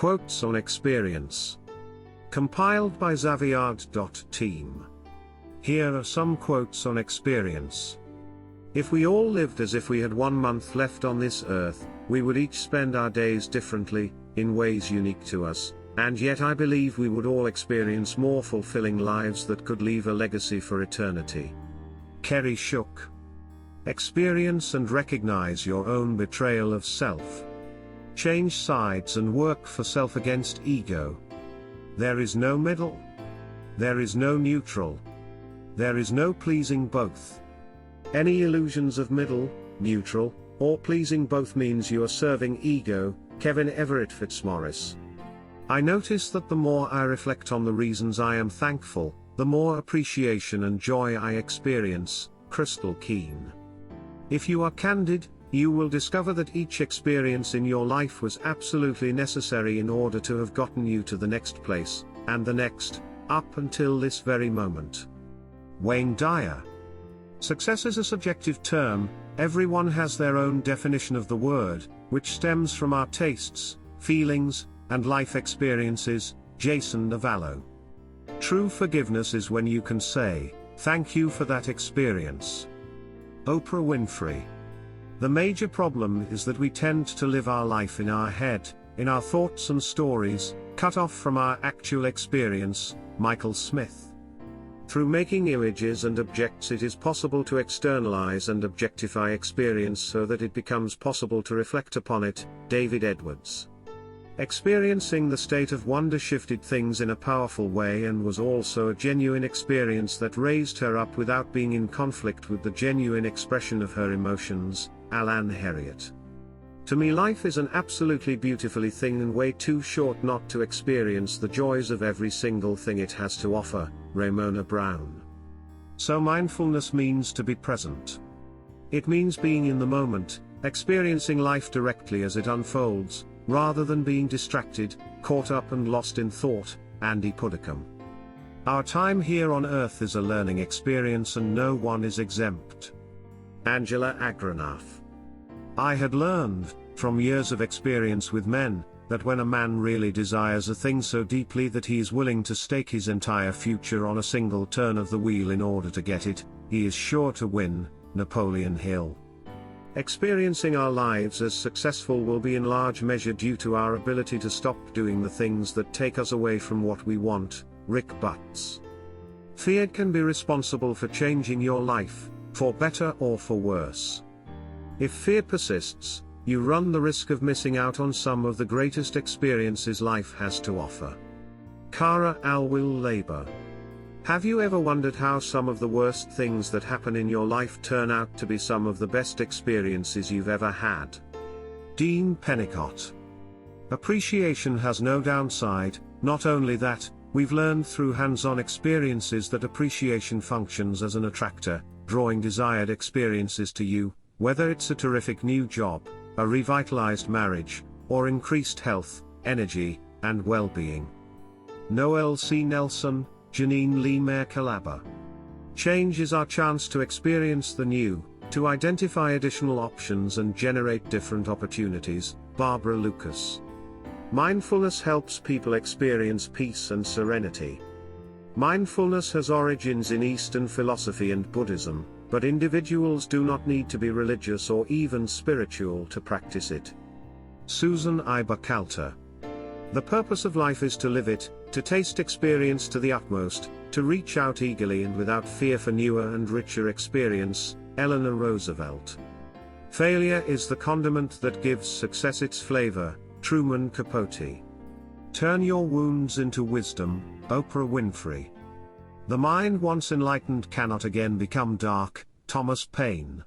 Quotes on Experience. Compiled by Zaviad. Team. Here are some quotes on experience. If we all lived as if we had 1 month left on this earth, we would each spend our days differently, in ways unique to us, and yet I believe we would all experience more fulfilling lives that could leave a legacy for eternity. Kerry Shook. Experience and recognize your own betrayal of self. Change sides and work for self against ego. There is no middle. There is no neutral. There is no pleasing both. Any illusions of middle, neutral, or pleasing both means you are serving ego. Kevin Everett FitzMaurice. I notice that the more I reflect on the reasons I am thankful, the more appreciation and joy I experience. Krystal Kuehn. If you are candid, you will discover that each experience in your life was absolutely necessary in order to have gotten you to the next place, and the next, up until this very moment. Dyer. Success is a subjective term. Everyone has their own definition of the word, which stems from our tastes, feelings, and life experiences. Jason Navallo. True forgiveness is when you can say, "Thank you for that experience." Oprah Winfrey. The major problem is that we tend to live our life in our head, in our thoughts and stories, cut off from our actual experience. Michael Smith. Through making images and objects, it is possible to externalize and objectify experience so that it becomes possible to reflect upon it. David Edwards. Experiencing the state of wonder shifted things in a powerful way and was also a genuine experience that raised her up without being in conflict with the genuine expression of her emotions. Alan Herriot. To me, life is an absolutely beautifully thing and way too short not to experience the joys of every single thing it has to offer. Ramona Brown. So mindfulness means to be present. It means being in the moment, experiencing life directly as it unfolds, rather than being distracted, caught up and lost in thought. Andy Puddicombe. Our time here on earth is a learning experience and no one is exempt. Angela Agranoff. I had learned, from years of experience with men, that when a man really desires a thing so deeply that he is willing to stake his entire future on a single turn of the wheel in order to get it, he is sure to win. Napoleon Hill. Experiencing our lives as successful will be in large measure due to our ability to stop doing the things that take us away from what we want. Rick Butts. Fear can be responsible for changing your life, for better or for worse. If fear persists, you run the risk of missing out on some of the greatest experiences life has to offer. Cara Alwill Labor. Have you ever wondered how some of the worst things that happen in your life turn out to be some of the best experiences you've ever had? Dean Pennicott. Appreciation has no downside. Not only that, we've learned through hands-on experiences that appreciation functions as an attractor, drawing desired experiences to you, whether it's a terrific new job, a revitalized marriage, or increased health, energy, and well-being. Noel C. Nelson. Janine Lee Mayer-Calaba. Change is our chance to experience the new, to identify additional options and generate different opportunities. Barbara Lucas. Mindfulness helps people experience peace and serenity. Mindfulness has origins in Eastern philosophy and Buddhism, but individuals do not need to be religious or even spiritual to practice it. Susan I. Burkhalter. The purpose of life is to live it, to taste experience to the utmost, to reach out eagerly and without fear for newer and richer experience. Eleanor Roosevelt. Failure is the condiment that gives success its flavor. Truman Capote. Turn your wounds into wisdom. Oprah Winfrey. The mind once enlightened cannot again become dark. Thomas Paine.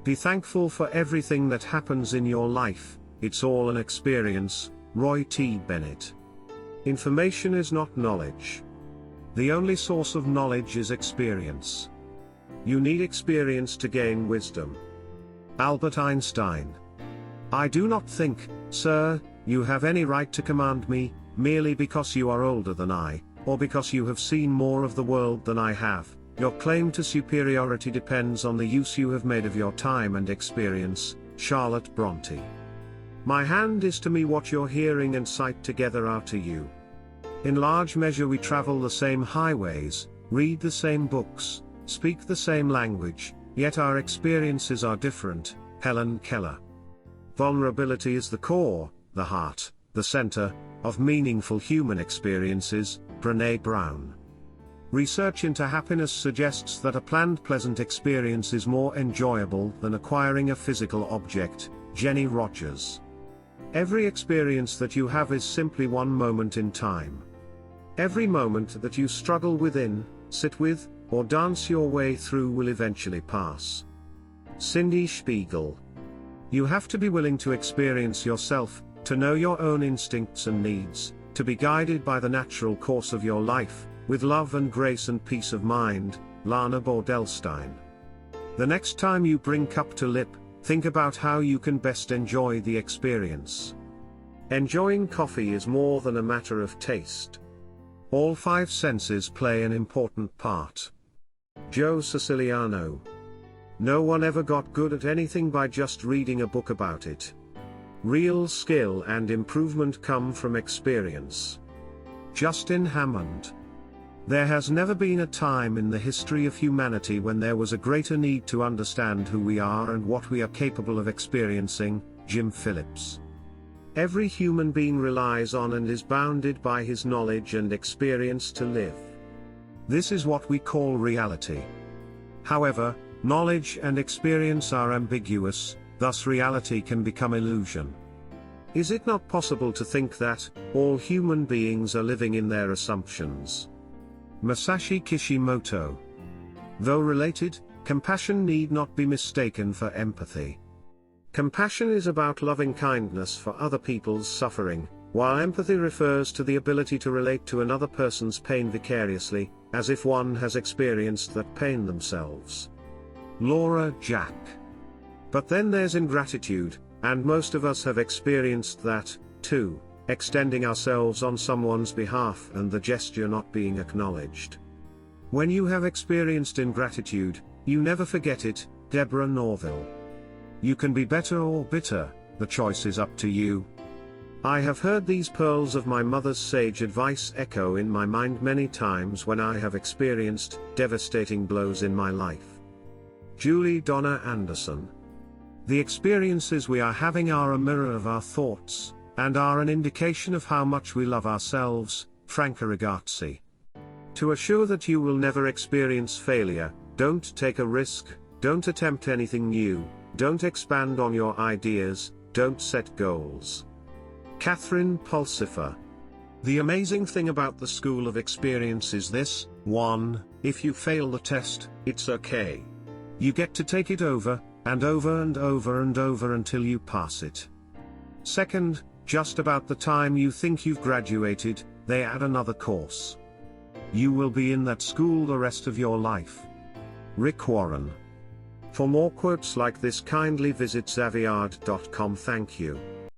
Be thankful for everything that happens in your life, it's all an experience. Roy T. Bennett. Information is not knowledge. The only source of knowledge is experience. You need experience to gain wisdom. Albert Einstein. I do not think, sir, you have any right to command me, merely because you are older than I, or because you have seen more of the world than I have. Your claim to superiority depends on the use you have made of your time and experience. Charlotte Bronte. My hand is to me what your hearing and sight together are to you. In large measure we travel the same highways, read the same books, speak the same language, yet our experiences are different. Helen Keller. Vulnerability is the core, the heart, the center, of meaningful human experiences. Brené Brown. Research into happiness suggests that a planned pleasant experience is more enjoyable than acquiring a physical object. Jenny Rogers. Every experience that you have is simply one moment in time. Every moment that you struggle within, sit with, or dance your way through will eventually pass. Cindy Spiegel. You have to be willing to experience yourself, to know your own instincts and needs, to be guided by the natural course of your life, with love and grace and peace of mind. Lana Bordelstein. The next time you bring cup to lip, think about how you can best enjoy the experience. Enjoying coffee is more than a matter of taste. All five senses play an important part. Joe Siciliano. No one ever got good at anything by just reading a book about it. Real skill and improvement come from experience. Justin Hammond. There has never been a time in the history of humanity when there was a greater need to understand who we are and what we are capable of experiencing. Jim Phillips. Every human being relies on and is bounded by his knowledge and experience to live. This is what we call reality. However, knowledge and experience are ambiguous, thus reality can become illusion. Is it not possible to think that all human beings are living in their assumptions? Masashi Kishimoto. Though related, compassion need not be mistaken for empathy. Compassion is about loving kindness for other people's suffering, while empathy refers to the ability to relate to another person's pain vicariously, as if one has experienced that pain themselves. Laura Jack. But then there's ingratitude, and most of us have experienced that, too. Extending ourselves on someone's behalf and the gesture not being acknowledged. When you have experienced ingratitude, you never forget it. Deborah Norville. You can be better or bitter, the choice is up to you. I have heard these pearls of my mother's sage advice echo in my mind many times when I have experienced devastating blows in my life. Julie Donna Anderson. The experiences we are having are a mirror of our thoughts, and are an indication of how much we love ourselves. Franca Ragazzi. To assure that you will never experience failure, don't take a risk, don't attempt anything new, don't expand on your ideas, don't set goals. Catherine Pulsifer. The amazing thing about the School of Experience is this: 1. If you fail the test, it's okay. You get to take it over, and over and over and over until you pass it. 2. Just about the time you think you've graduated, they add another course. You will be in that school the rest of your life. Rick Warren. For more quotes like this, kindly visit Zaviad.com. Thank you.